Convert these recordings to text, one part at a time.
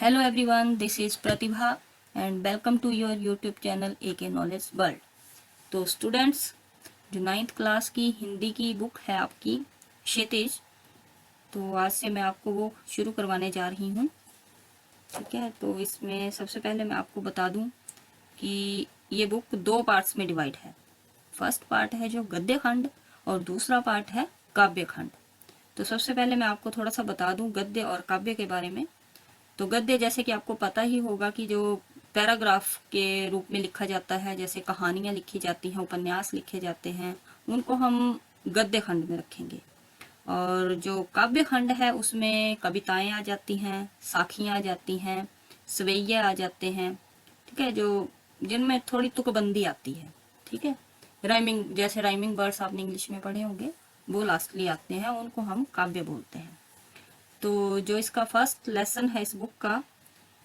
Hello everyone, this is Pratibha and welcome to your YouTube channel AK Knowledge World। तो students, जो 9th class की हिंदी की book है आपकी क्षितिज, तो आज से मैं आपको वो शुरू करवाने जा रही हूँ। ठीक है, तो इसमें सबसे पहले मैं आपको बता दूँ कि ये बुक 2 पार्ट्स में डिवाइड है। फर्स्ट पार्ट है जो गद्य खंड और दूसरा पार्ट है काव्य खंड। तो सबसे पहले मैं आपको थोड़ा सा बता दूँ गद्य और काव्य के बारे में। तो गद्य जैसे कि आपको पता ही होगा कि जो पैराग्राफ के रूप में लिखा जाता है, जैसे कहानियां लिखी जाती हैं, उपन्यास लिखे जाते हैं, उनको हम गद्य खंड में रखेंगे। और जो काव्य खंड है उसमें कविताएं आ जाती हैं, साखियां आ जाती हैं, सवैये आ जाते हैं। ठीक है, जो जिनमें थोड़ी तुकबंदी आती है। ठीक है, राइमिंग, जैसे राइमिंग वर्ड्स आपने इंग्लिश में पढ़े होंगे, वो लास्टली आते हैं, उनको हम काव्य बोलते हैं। तो जो इसका फर्स्ट लेसन है इस बुक का,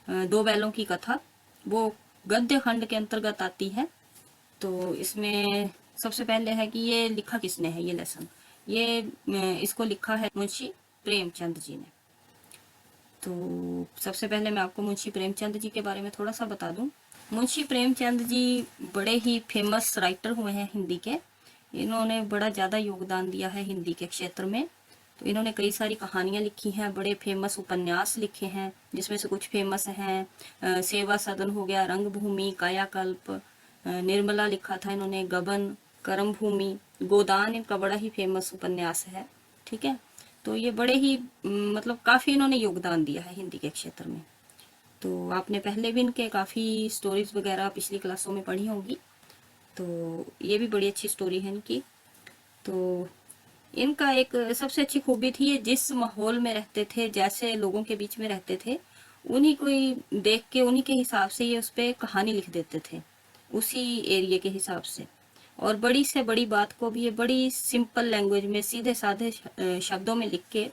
2 बैलों की कथा, वो गद्य खंड के अंतर्गत आती है। तो इसमें सबसे पहले है कि ये लिखा किसने है ये लेसन। ये इसको लिखा है मुंशी प्रेमचंद जी ने। तो सबसे पहले मैं आपको मुंशी प्रेमचंद जी के बारे में थोड़ा सा बता दूं। मुंशी प्रेमचंद जी बड़े ही फेमस राइटर हुए हैं हिंदी के। इन्होंने बड़ा ज़्यादा योगदान दिया है हिंदी के क्षेत्र में। तो इन्होंने कई सारी कहानियां लिखी हैं, बड़े फेमस उपन्यास लिखे हैं, जिसमें से कुछ फेमस हैं सेवा सदन हो गया, रंगभूमि, कायाकल्प, निर्मला लिखा था इन्होंने, गबन, कर्म भूमि, गोदान इनका बड़ा ही फेमस उपन्यास है। ठीक है, तो ये बड़े ही मतलब काफ़ी इन्होंने योगदान दिया है हिंदी के क्षेत्र में। तो आपने पहले भी इनके काफ़ी स्टोरीज वगैरह पिछली क्लासों में पढ़ी होंगी। तो ये भी बड़ी अच्छी स्टोरी है इनकी। तो इनका एक सबसे अच्छी खूबी थी, ये जिस माहौल में रहते थे, जैसे लोगों के बीच में रहते थे, उन्हीं को ही देख के उन्हीं के हिसाब से ये उस पर कहानी लिख देते थे, उसी एरिया के हिसाब से। और बड़ी से बड़ी बात को भी ये बड़ी सिंपल लैंग्वेज में, सीधे साधे शब्दों में लिख के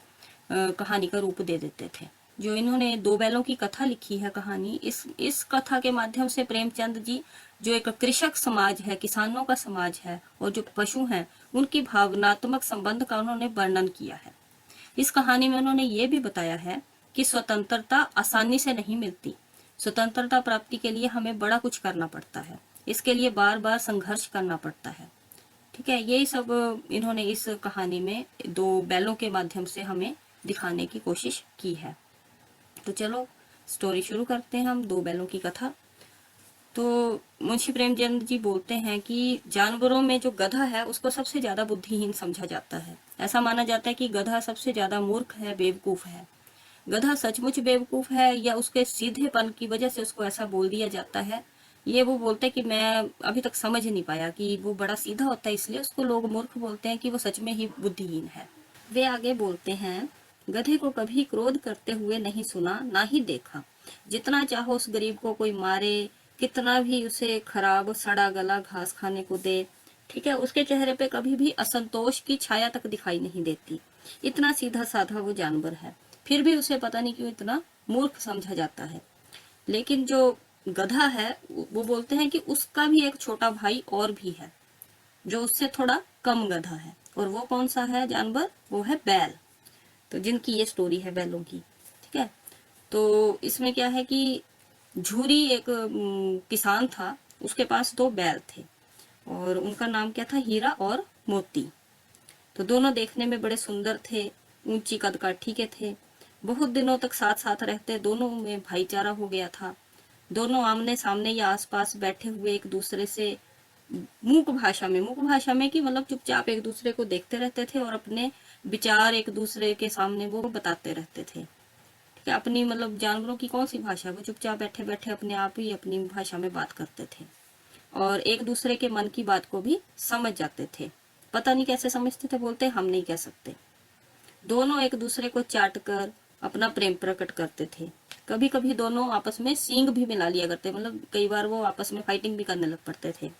कहानी का रूप दे देते थे। जो इन्होंने 2 बैलों की कथा लिखी है कहानी, इस कथा के माध्यम से प्रेमचंद जी जो एक कृषक समाज है, किसानों का समाज है, और जो पशु हैं, उनकी भावनात्मक संबंध का उन्होंने वर्णन किया है। इस कहानी में उन्होंने ये भी बताया है कि स्वतंत्रता आसानी से नहीं मिलती। स्वतंत्रता प्राप्ति के लिए हमें बड़ा कुछ करना पड़ता है, इसके लिए बार बार संघर्ष करना पड़ता है। ठीक है, यही सब इन्होंने इस कहानी में 2 बैलों के माध्यम से हमें दिखाने की कोशिश की है। तो चलो स्टोरी शुरू करते हैं हम, 2 बैलों की कथा। तो मुंशी प्रेमचंद जी बोलते हैं कि जानवरों में जो गधा है उसको सबसे ज्यादा बुद्धिहीन समझा जाता है। ऐसा माना जाता है कि गधा सबसे ज्यादा मूर्ख है, बेवकूफ है। गधा सचमुच बेवकूफ है या उसके सीधेपन की वजह से उसको ऐसा बोल दिया जाता है, ये वो बोलते हैं कि मैं अभी तक समझ नहीं पाया कि वो बड़ा सीधा होता है, इसलिए उसको लोग मूर्ख बोलते हैं कि वो सच में ही बुद्धिहीन है। वे आगे बोलते हैं, गधे को कभी क्रोध करते हुए नहीं सुना, ना ही देखा। जितना चाहो उस गरीब को कोई मारे, कितना भी उसे खराब सड़ा गला घास खाने को दे, ठीक है, उसके चेहरे पे कभी भी असंतोष की छाया तक दिखाई नहीं देती। इतना सीधा साधा वो जानवर है, फिर भी उसे पता नहीं क्यों इतना मूर्ख समझा जाता है। लेकिन जो गधा है, वो बोलते हैं कि उसका भी एक छोटा भाई और भी है, जो उससे थोड़ा कम गधा है। और वो कौन सा है जानवर? वो है बैल। तो जिनकी ये स्टोरी है बैलों की। ठीक है, तो इसमें क्या है कि झूरी एक किसान था, उसके पास 2 बैल थे, और उनका नाम क्या था? हीरा और मोती। तो दोनों देखने में बड़े सुंदर थे, ऊंची कद काठी के थे। बहुत दिनों तक साथ साथ रहते, दोनों में भाईचारा हो गया था। दोनों आमने सामने या आसपास बैठे हुए एक दूसरे से मूक भाषा में कि मतलब चुपचाप एक दूसरे को देखते रहते थे और अपने विचार एक दूसरे के सामने वो बताते रहते थे। ठीक है, अपनी मतलब जानवरों की कौन सी भाषा, वो चुपचाप बैठे बैठे अपने आप ही अपनी भाषा में बात करते थे, और एक दूसरे के मन की बात को भी समझ जाते थे। पता नहीं कैसे समझते थे, बोलते हम नहीं कह सकते। दोनों एक दूसरे को चाट कर अपना प्रेम प्रकट करते थे। कभी कभी दोनों आपस में सींग भी मिला लिया करते, मतलब कई बार वो आपस में फाइटिंग भी करने लग पड़ते थे।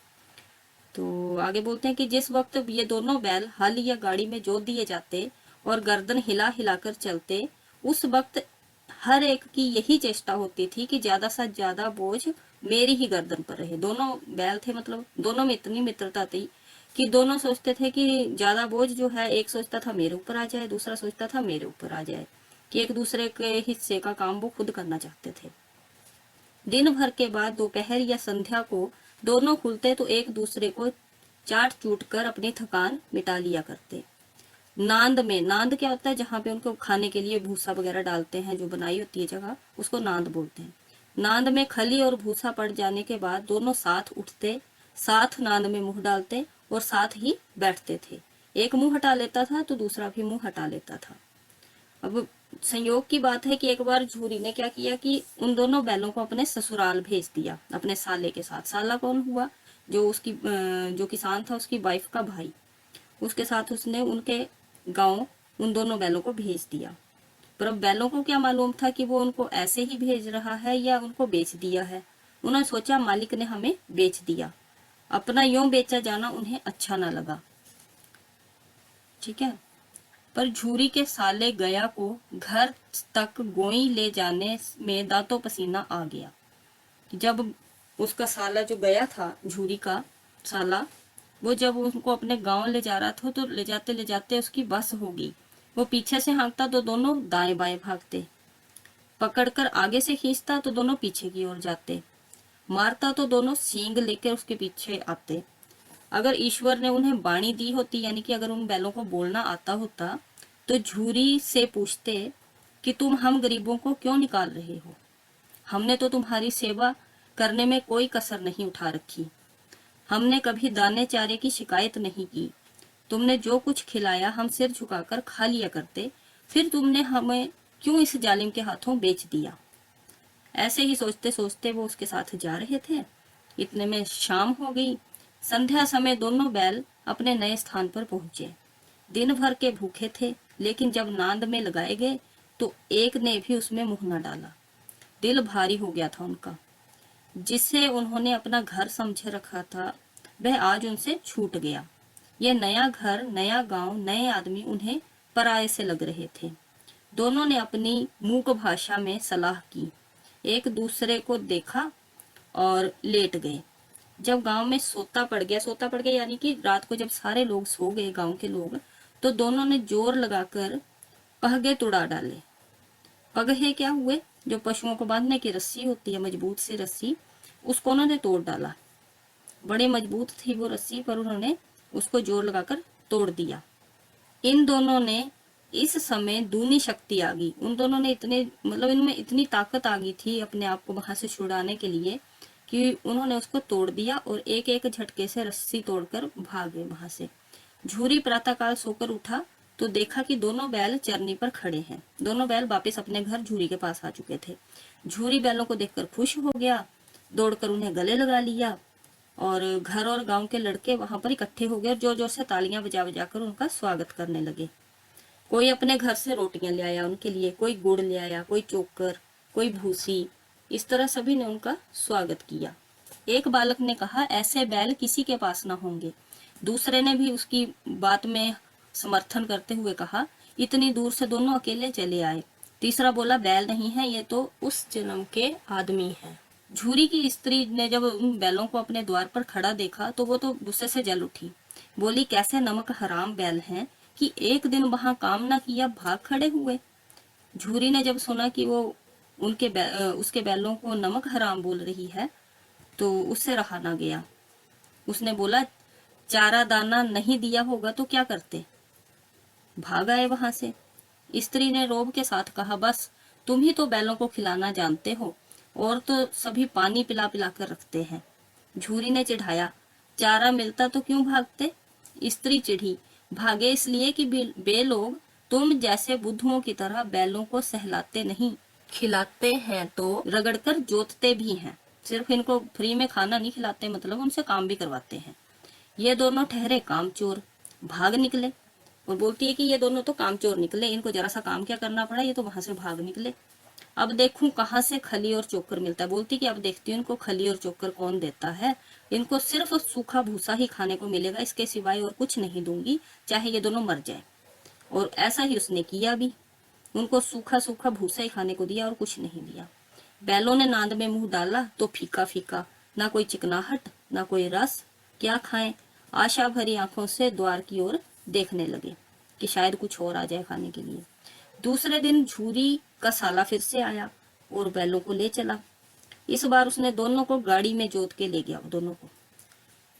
तो आगे बोलते हैं कि जिस वक्त ये दोनों बैल हल या गाड़ी में जोत दिए जाते और गर्दन हिला हिलाकर चलते, उस वक्त हर एक की यही चेष्टा होती थी कि ज्यादा से ज्यादा बोझ मेरी ही गर्दन पर रहे। दोनों बैल थे, मतलब दोनों में इतनी मित्रता थी कि दोनों सोचते थे कि ज्यादा बोझ जो है, एक सोचता था मेरे ऊपर आ जाए, दूसरा सोचता था मेरे ऊपर आ जाए। कि एक दूसरे के हिस्से का काम वो खुद करना चाहते थे। दिन भर के बाद दोपहर या संध्या को दोनों खुलते तो एक दूसरे को चाट चूट कर अपनी थकान मिटा लिया करते। नांद में, नांद क्या होता है, जहाँ पे उनको खाने के लिए भूसा वगैरह डालते हैं, जो बनाई होती है जगह, उसको नांद बोलते हैं। नांद में खली और भूसा पड़ जाने के बाद दोनों साथ उठते, साथ नांद में मुंह डालते और साथ ही बैठते थे। एक मुंह हटा लेता था तो दूसरा भी मुंह हटा लेता था। अब संयोग की बात है कि एक बार झूरी ने क्या किया कि उन दोनों बैलों को अपने ससुराल भेज दिया, अपने साले के साथ। साला कौन हुआ? जो उसकी जो किसान था उसकी वाइफ का भाई। उसके साथ उसने उनके गांव उन दोनों बैलों को भेज दिया। पर अब बैलों को क्या मालूम था कि वो उनको ऐसे ही भेज रहा है या उनको बेच दिया है। उन्होंने सोचा मालिक ने हमें बेच दिया। अपना यूं बेचा जाना उन्हें अच्छा ना लगा। ठीक है। पर झूरी के साले गया को घर तक गोई ले जाने में दांतों पसीना आ गया। जब उसका साला जो गया था, झूरी का साला, वो जब उनको अपने गांव ले जा रहा था तो ले जाते उसकी बस हो गई। वो पीछे से हाँकता तो दोनों दाएं बाएं भागते, पकड़कर आगे से खींचता तो दोनों पीछे की ओर जाते, मारता तो दोनों सींग लेकर उसके पीछे आते। अगर ईश्वर ने उन्हें बाणी दी होती, यानी कि अगर उन बैलों को बोलना आता होता, तो झूरी से पूछते कि तुम हम गरीबों को क्यों निकाल रहे हो? हमने तो तुम्हारी सेवा करने में कोई कसर नहीं उठा रखी। हमने कभी दाने चारे की शिकायत नहीं की। तुमने जो कुछ खिलाया हम सिर झुकाकर खा लिया करते, फिर तुमने हमें क्यों इस जालिम के हाथों बेच दिया? ऐसे ही सोचते सोचते वो उसके साथ जा रहे थे। इतने में शाम हो गई। संध्या समय दोनों बैल अपने नए स्थान पर पहुंचे। दिन भर के भूखे थे, लेकिन जब नांद में लगाए गए तो एक ने भी उसमें मुंह न डाला। दिल भारी हो गया था उनका। जिससे उन्होंने अपना घर समझे रखा था, वह आज उनसे छूट गया। यह नया घर, नया गांव, नए आदमी उन्हें पराये से लग रहे थे। दोनों ने अपनी मूक भाषा में सलाह की, एक दूसरे को देखा और लेट गए। जब गांव में सोता पड़ गया यानी कि रात को जब सारे लोग सो गए, गांव के लोग, तो दोनों ने जोर लगाकर पहगे तुड़ा डाले। पगहे क्या हुए? जो पशुओं को बांधने की रस्सी होती है, मजबूत सी रस्सी, उसको उन्होंने तोड़ डाला। बड़े मजबूत थी वो रस्सी, पर उन्होंने उसको जोर लगाकर तोड़ दिया। इन दोनों ने इस समय दूनी शक्ति आ गई। उन दोनों ने इतने, मतलब इनमें इतनी ताकत आ गई थी अपने आप को वहां से छुड़ाने के लिए, कि उन्होंने उसको तोड़ दिया और एक एक झटके से रस्सी तोड़कर भागे वहां से। झूरी प्रातःकाल सोकर उठा तो देखा कि दोनों बैल चरनी पर खड़े हैं। दोनों बैल वापिस अपने घर झूरी के पास आ चुके थे। झूरी बैलों को देखकर खुश हो गया, दौड़कर उन्हें गले लगा लिया और घर और गांव के लड़के वहां पर इकट्ठे हो गए और जोर जोर से तालियां बजा बजा कर उनका स्वागत करने लगे। कोई अपने घर से रोटियां ले आया उनके लिए, कोई गुड़ ले आया, कोई चोकर, कोई भूसी। इस तरह सभी ने उनका स्वागत किया। एक बालक ने कहा, ऐसे बैल किसी के पास ना होंगे। दूसरे ने भी उसकी बात में समर्थन करते हुए कहा, इतनी दूर से दोनों अकेले चले आए। तीसरा बोला, बैल नहीं है, ये तो उस जन्म के आदमी हैं। झूरी की स्त्री ने जब उन बैलों को अपने द्वार पर खड़ा देखा तो वो तो गुस्से से जल उठी। बोली, कैसे नमक हराम बैल हैं कि एक दिन वहां काम ना किया भाग खड़े हुए। झूरी ने जब सुना कि वो उसके बैलों को नमक हराम बोल रही है तो उससे रहा ना गया। उसने बोला, चारा दाना नहीं दिया होगा तो क्या करते? भाग आए वहां से। स्त्री ने रोब के साथ कहा, बस तुम ही तो बैलों को खिलाना जानते हो, और तो सभी पानी पिला पिला कर रखते हैं। झूरी ने चिढ़ाया, चारा मिलता तो क्यों भागते? स्त्री चिढ़ी, भागे इसलिए कि बे लोग तुम जैसे बुद्धुओं की तरह बैलों को सहलाते नहीं, खिलाते हैं तो रगड़कर जोतते भी हैं। सिर्फ इनको फ्री में खाना नहीं खिलाते, मतलब उनसे काम भी करवाते हैं। ये दोनों ठहरे कामचोर, भाग निकले। और बोलती है कि ये दोनों तो कामचोर निकले, इनको जरा सा काम क्या करना पड़ा, ये तो वहां से भाग निकले। अब देखूं कहाँ से खली और चोकर मिलता है। बोलती कि अब देखती हूँ इनको खली और चोकर कौन देता है। इनको सिर्फ सूखा भूसा ही खाने को मिलेगा, इसके सिवाय और कुछ नहीं दूंगी, चाहे ये दोनों मर जाए। और ऐसा ही उसने किया भी। उनको सूखा सूखा भूसा ही खाने को दिया और कुछ नहीं दिया। बैलों ने नांद में मुंह डाला तो फीका फीका, ना कोई चिकनाहट ना कोई रस। क्या खाएं? आशा भरी आंखों से द्वार की ओर देखने लगे कि शायद कुछ और आ जाए खाने के लिए। दूसरे दिन झूरी का साला फिर से आया और बैलों को ले चला। इस बार उसने दोनों को गाड़ी में जोत के ले गया। दोनों को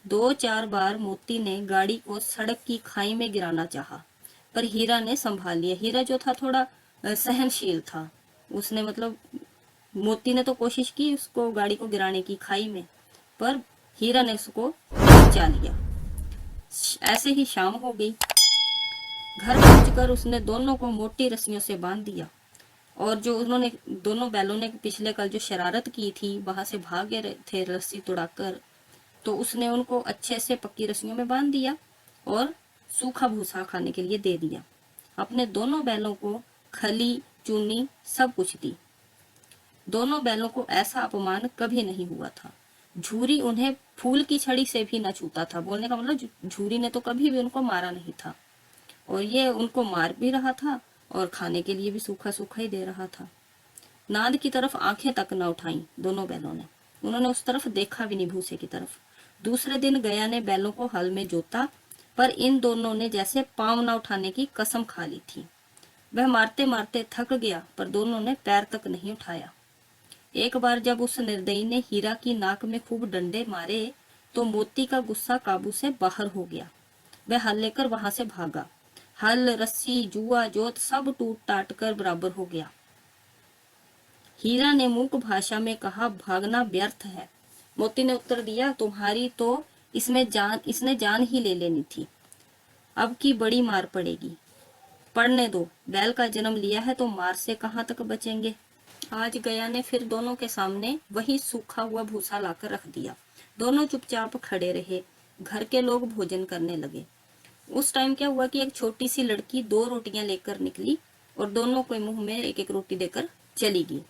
2-4 बार मोती ने गाड़ी को सड़क की खाई में गिराना चाहा, पर हीरा ने संभाल लिया। हीरा जो था थोड़ा सहनशील था। उसने मतलब मोती ने तो कोशिश की उसको गाड़ी को गिराने की खाई में, पर हीरा ने उसको बचा लिया। ऐसे ही शाम हो गई। घर पहुंचकर उसने दोनों को मोटी रस्सियों से बांध दिया और जो उन्होंने दोनों बैलों ने पिछले कल जो शरारत की थी वहां से भागे थे रस्सी तुड़ाकर, तो उसने उनको अच्छे से पक्की रस्सियों में बांध दिया और सूखा भूसा खाने के लिए दे दिया। अपने दोनों बैलों को खली चूनी सब कुछ दी। दोनों बैलों को ऐसा अपमान कभी नहीं हुआ था। झूरी उन्हें फूल की छड़ी से भी न छूता था। बोलने का मतलब झूरी ने तो कभी भी उनको मारा नहीं था, और ये उनको मार भी रहा था और खाने के लिए भी सूखा सूखा ही दे रहा था। नाद की तरफ आंखें तक न उठाई दोनों बैलों ने। उन्होंने उस तरफ देखा भी नहीं, भूसे की तरफ। दूसरे दिन गया ने बैलों को हल में जोता, पर इन दोनों ने जैसे पांव न उठाने की कसम खा ली थी। वह मारते मारते थक गया, पर दोनों ने पैर तक नहीं उठाया। एक बार जब उस निर्दयी ने हीरा की नाक में खूब डंडे मारे, तो मोती का गुस्सा काबू से बाहर हो गया। वह हल लेकर वहां से भागा। हल, रस्सी, जुआ, जोत सब टूट टाट कर बराबर हो गया। हीरा ने मूक भाषा में कहा, भागना व्यर्थ है। मोती ने उत्तर दिया, तुम्हारी तो इसने जान ही ले लेनी थी। अब की बड़ी मार पड़ेगी। पढ़ने दो, बैल का जन्म लिया है तो मार से कहाँ तक बचेंगे। आज गया ने फिर दोनों के सामने वही सूखा हुआ भूसा लाकर रख दिया। दोनों चुपचाप खड़े रहे। घर के लोग भोजन करने लगे। उस टाइम क्या हुआ कि एक छोटी सी लड़की 2 रोटियां लेकर निकली और दोनों के मुंह में एक एक रोटी देकर चली गई।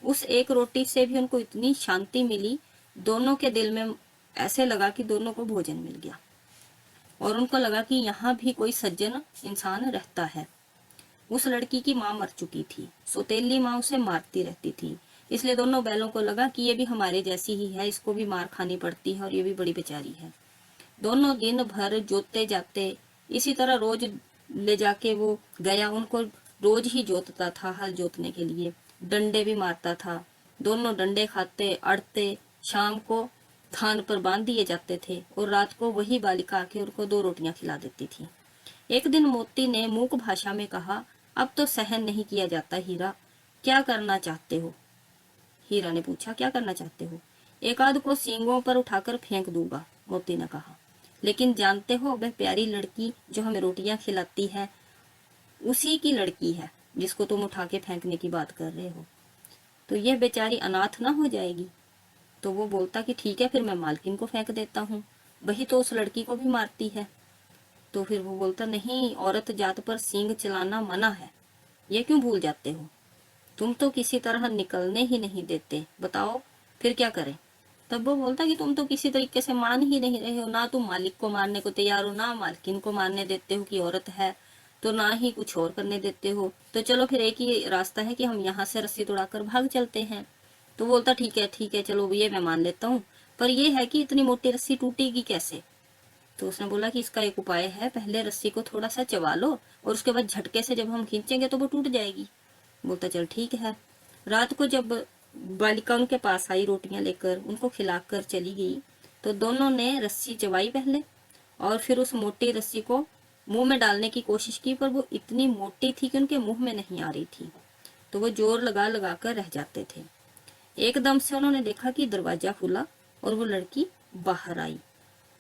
उस एक रोटी से भी उनको इतनी शांति मिली, दोनों के दिल में ऐसे लगा कि दोनों को भोजन मिल गया, और उनको लगा कि यहाँ भी कोई सज्जन इंसान रहता है। उस लड़की की माँ मर चुकी थी। सौतेली माँ उसे मारती रहती थी, इसलिए दोनों बैलों को लगा कि ये भी हमारे जैसी ही है, इसको भी मार खानी पड़ती है और ये भी बड़ी बेचारी है। दोनों दिन भर जोतते जाते, इसी तरह रोज ले जाके वो गया उनको रोज ही जोतता था। हल जोतने के लिए डंडे भी मारता था। दोनों डंडे खाते, अड़ते, शाम को थान पर बांध दिए जाते थे और रात को वही बालिका आके उनको 2 रोटियां खिला देती थी। एक दिन मोती ने मूक भाषा में कहा, अब तो सहन नहीं किया जाता हीरा, क्या करना चाहते हो। हीरा ने पूछा, क्या करना चाहते हो। एक आध को सींगों पर उठाकर फेंक दूंगा, मोती ने कहा। लेकिन जानते हो, वह प्यारी लड़की जो हमें रोटियां खिलाती है उसी की लड़की है जिसको तुम उठा के फेंकने की बात कर रहे हो, तो यह बेचारी अनाथ ना हो जाएगी। तो वो बोलता कि ठीक है, फिर मैं मालकिन को फेंक देता हूँ, वही तो उस लड़की को भी मारती है। तो फिर वो बोलता, नहीं, औरत जात पर सींग चलाना मना है, ये क्यों भूल जाते हो। तुम तो किसी तरह निकलने ही नहीं देते, बताओ फिर क्या करें। तब वो बोलता कि तुम तो किसी तरीके से मान ही नहीं रहे हो, ना तुम मालिक को मारने को तैयार हो, ना मालकिन को मारने देते हो कि औरत है, तो ना ही कुछ और करने देते हो। तो चलो फिर एक ही रास्ता है कि हम यहाँ से रस्सी तोड़ाकर भाग चलते हैं। तो बोलता, ठीक है चलो, ये मैं मान लेता हूँ, पर ये है कि इतनी मोटी रस्सी टूटेगी कैसे। तो उसने बोला कि इसका एक उपाय है, पहले रस्सी को थोड़ा सा चबा लो और उसके बाद झटके से जब हम खींचेंगे तो वो टूट जाएगी। बोलता, चल ठीक है। रात को जब बालिका उनके पास आई रोटियां लेकर, उनको खिलाकर चली गई, तो दोनों ने रस्सी चबाई पहले और फिर उस मोटी रस्सी को मुंह में डालने की कोशिश की, पर वो इतनी मोटी थी कि उनके मुंह में नहीं आ रही थी, तो वो जोर लगा लगा कर रह जाते थे। एकदम से उन्होंने देखा कि दरवाजा खुला और वो लड़की बाहर आई।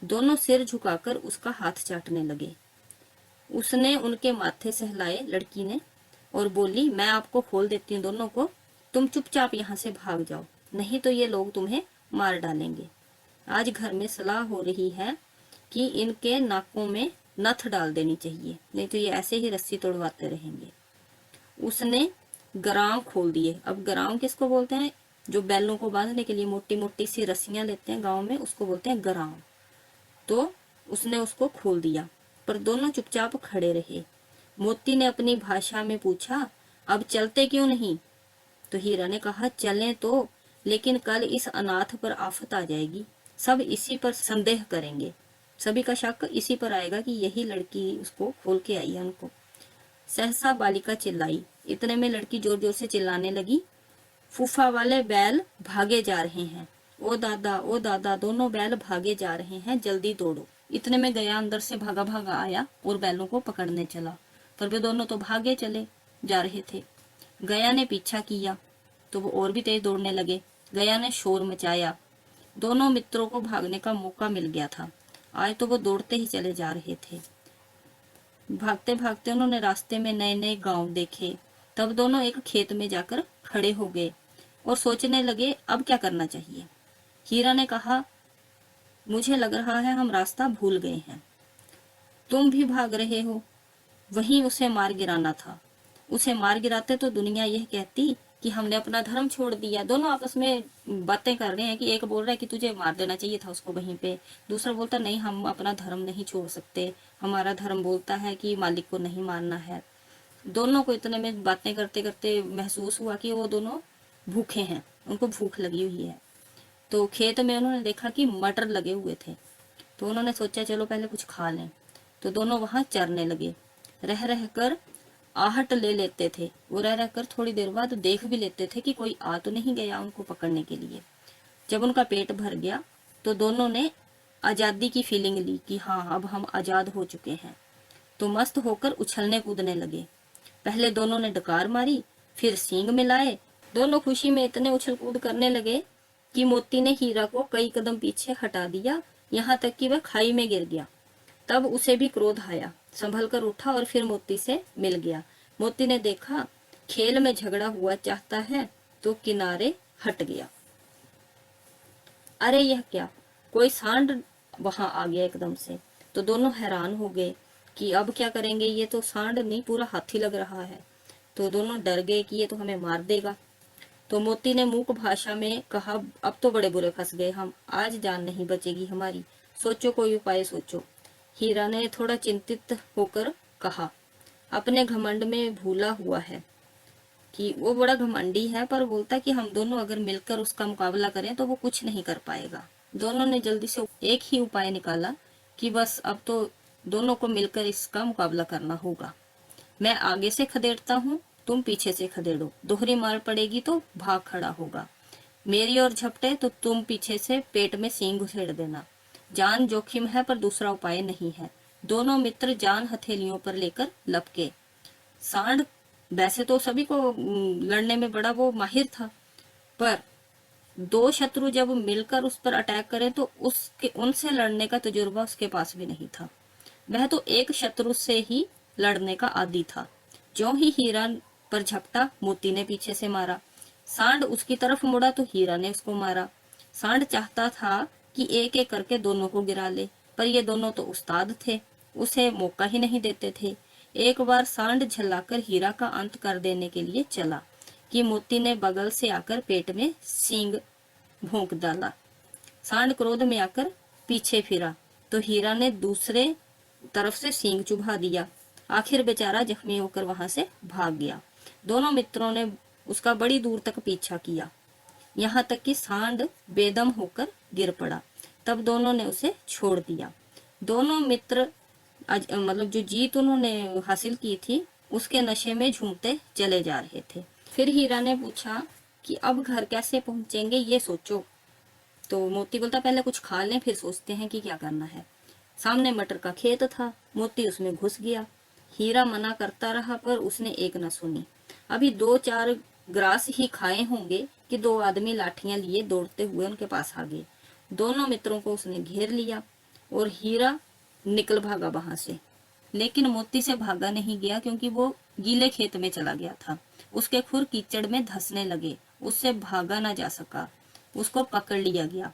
दोनों सिर झुकाकर उसका हाथ चाटने लगे। उसने उनके माथे सहलाए लड़की ने और बोली, मैं आपको खोल देती हूँ दोनों को, तुम चुपचाप यहाँ से भाग जाओ, नहीं तो ये लोग तुम्हें मार डालेंगे। आज घर में सलाह हो रही है कि इनके नाकों में नथ डाल देनी चाहिए, नहीं तो ये ऐसे ही रस्सी तोड़वाते रहेंगे। उसने गराम खोल दिए। अब गराम किसको बोलते हैं, जो बैलों को बांधने के लिए मोटी मोटी सी रस्सियां लेते हैं गाँव में, उसको बोलते हैं गराम। तो उसने उसको खोल दिया, पर दोनों चुपचाप खड़े रहे। मोती ने अपनी भाषा में पूछा, अब चलते क्यों नहीं। तो हीरा ने कहा, चलें तो, लेकिन कल इस अनाथ पर आफत आ जाएगी, सब इसी पर संदेह करेंगे, सभी का शक इसी पर आएगा कि यही लड़की उसको खोल के आई है उनको। सहसा बालिका चिल्लाई। इतने में लड़की जोर जोर से चिल्लाने लगी, फूफा वाले बैल भागे जा रहे हैं, ओ दादा दोनों बैल भागे जा रहे हैं, जल्दी दौड़ो। इतने में गया अंदर से भागा भागा आया और बैलों को पकड़ने चला, पर वे दोनों तो भागे चले जा रहे थे। गया ने पीछा किया तो वो और भी तेज दौड़ने लगे। गया ने शोर मचाया। दोनों मित्रों को भागने का मौका मिल गया था। आज तो वो दौड़ते ही चले जा रहे थे। भागते भागते उन्होंने रास्ते में नए नए गांव देखे। तब दोनों एक खेत में जाकर खड़े हो गए और सोचने लगे अब क्या करना चाहिए। हीरा ने कहा, मुझे लग रहा है हम रास्ता भूल गए हैं। तुम भी भाग रहे हो, वहीं उसे मार गिराना था। उसे मार गिराते तो दुनिया यह कहती कि हमने अपना धर्म छोड़ दिया। दोनों आपस में बातें कर रहे हैं कि एक बोल रहा है कि तुझे मार देना चाहिए था उसको वहीं पे, दूसरा बोलता नहीं हम अपना धर्म नहीं छोड़ सकते, हमारा धर्म बोलता है कि मालिक को नहीं मारना है। दोनों को इतने में बातें करते करते महसूस हुआ कि वो दोनों भूखे हैं, उनको भूख लगी हुई है। तो खेत में उन्होंने देखा कि मटर लगे हुए थे, तो उन्होंने सोचा चलो पहले कुछ खा लें। तो दोनों वहां चरने लगे। रह रह कर आहट ले लेते थे। वो रह रह कर थोड़ी देर बाद देख भी लेते थे कि कोई आ तो नहीं गया उनको पकड़ने के लिए। जब उनका पेट भर गया तो दोनों ने आजादी की फीलिंग ली कि हाँ अब हम आजाद हो चुके हैं। तो मस्त होकर उछलने कूदने लगे। पहले दोनों ने डकार मारी, फिर सींग मिलाए। दोनों खुशी में इतने उछल कूद करने लगे कि मोती ने हीरा को कई कदम पीछे हटा दिया, यहाँ तक कि वह खाई में गिर गया। तब उसे भी क्रोध आया, संभल कर उठा और फिर मोती से मिल गया। मोती ने देखा खेल में झगड़ा हुआ चाहता है तो किनारे हट गया। अरे यह क्या, कोई सांड वहां आ गया एकदम से। तो दोनों हैरान हो गए कि अब क्या करेंगे, ये तो सांड नहीं पूरा हाथी लग रहा है। तो दोनों डर गए कि ये तो हमें मार देगा। तो मोती ने मूक भाषा में कहा, अब तो बड़े बुरे फंस गए हम, आज जान नहीं बचेगी हमारी, सोचो कोई उपाय सोचो। हीरा ने थोड़ा चिंतित होकर कहा, अपने घमंड में भूला हुआ है कि वो बड़ा घमंडी है, पर बोलता कि हम दोनों अगर मिलकर उसका मुकाबला करें तो वो कुछ नहीं कर पाएगा। दोनों ने जल्दी से एक ही उपाय निकाला कि बस अब तो दोनों को मिलकर इसका मुकाबला करना होगा। मैं आगे से खदेड़ता हूँ, तुम पीछे से खदेड़ो, दोहरी मार पड़ेगी तो भाग खड़ा होगा। मेरी ओर झपटे तो तुम पीछे से पेट में सींग घुसेड़ देना। जान जोखिम है पर दूसरा उपाय नहीं है। दोनों मित्र जान हथेलियों पर लेकर लपके। सांड वैसे तो सभी को लड़ने में बड़ा वो माहिर था, पर दो शत्रु जब मिलकर उस पर अटैक करें तो उसके उनसे लड़ने का तजुर्बा उसके पास भी नहीं था। वह तो एक शत्रु से ही लड़ने का आदी था। जो ही हीरा पर झपटा, मोती ने पीछे से मारा। सांड उसकी तरफ मुड़ा तो हीरा ने उसको मारा। सांड चाहता था कि एक एक करके दोनों को गिरा ले, पर ये दोनों तो उस्ताद थे, उसे मौका ही नहीं देते थे। एक बार सांड झल्लाकर हीरा का अंत कर देने के लिए चला कि मोती ने बगल से आकर पेट में सींग भोंक डाला। सांड क्रोध में आकर पीछे फिरा तो हीरा ने दूसरे तरफ से सींग चुभा दिया। आखिर बेचारा जख्मी होकर वहां से भाग गया। दोनों मित्रों ने उसका बड़ी दूर तक पीछा किया, यहाँ तक कि सांड बेदम होकर गिर पड़ा। तब दोनों ने उसे छोड़ दिया। दोनों मित्र मतलब जो जीत उन्होंने हासिल की थी उसके नशे में झूमते चले जा रहे थे। फिर हीरा ने पूछा कि अब घर कैसे पहुंचेंगे ये सोचो। तो मोती बोलता पहले कुछ खा लें फिर सोचते हैं कि क्या करना है। सामने मटर का खेत था, मोती उसमें घुस गया। हीरा मना करता रहा पर उसने एक न सुनी। अभी 2-4 ग्रास ही खाए होंगे कि 2 आदमी लाठियां लिए दौड़ते हुए उनके पास आ गए। दोनों मित्रों को उसने घेर लिया और हीरा निकल भागा वहां से। लेकिन मोती से भागा नहीं गया क्योंकि वो गीले खेत में चला गया था। उसके खुर कीचड़ में धंसने लगे, उससे भागा ना जा सका, उसको पकड़ लिया गया।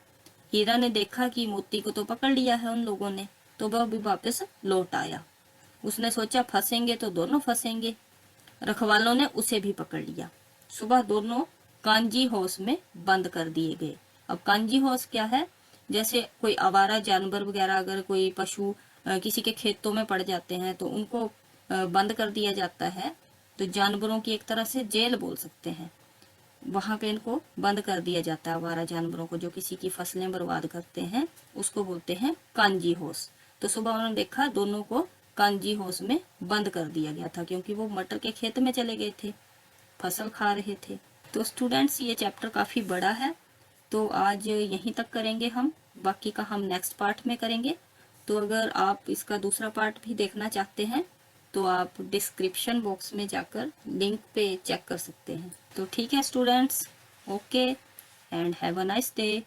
हीरा ने देखा कि मोती को तो पकड़ लिया है उन लोगों ने, तो वह भी वापस लौट आया। उसने सोचा फंसेंगे तो दोनों फंसेंगे। रखवालों ने उसे भी पकड़ लिया। सुबह दोनों कांजी हाउस में बंद कर दिए गए। अब कांजी हाउस क्या है, जैसे कोई आवारा जानवर वगैरह अगर कोई पशु किसी के खेतों में पड़ जाते हैं तो उनको बंद कर दिया जाता है, तो जानवरों की एक तरह से जेल बोल सकते हैं। वहां पे इनको बंद कर दिया जाता है, आवारा जानवरों को जो किसी की फसलें बर्बाद करते हैं उसको बोलते हैं कांजी हाउस। तो सुबह उन्होंने देखा दोनों को कांजी हाउस में बंद कर दिया गया था, क्योंकि वो मटर के खेत में चले गए थे, फसल खा रहे थे। तो स्टूडेंट्स ये चैप्टर काफ़ी बड़ा है, तो आज यहीं तक करेंगे हम, बाकी का हम नेक्स्ट पार्ट में करेंगे। तो अगर आप इसका दूसरा पार्ट भी देखना चाहते हैं तो आप डिस्क्रिप्शन बॉक्स में जाकर लिंक पे चेक कर सकते हैं। तो ठीक है students, okay and have a nice day.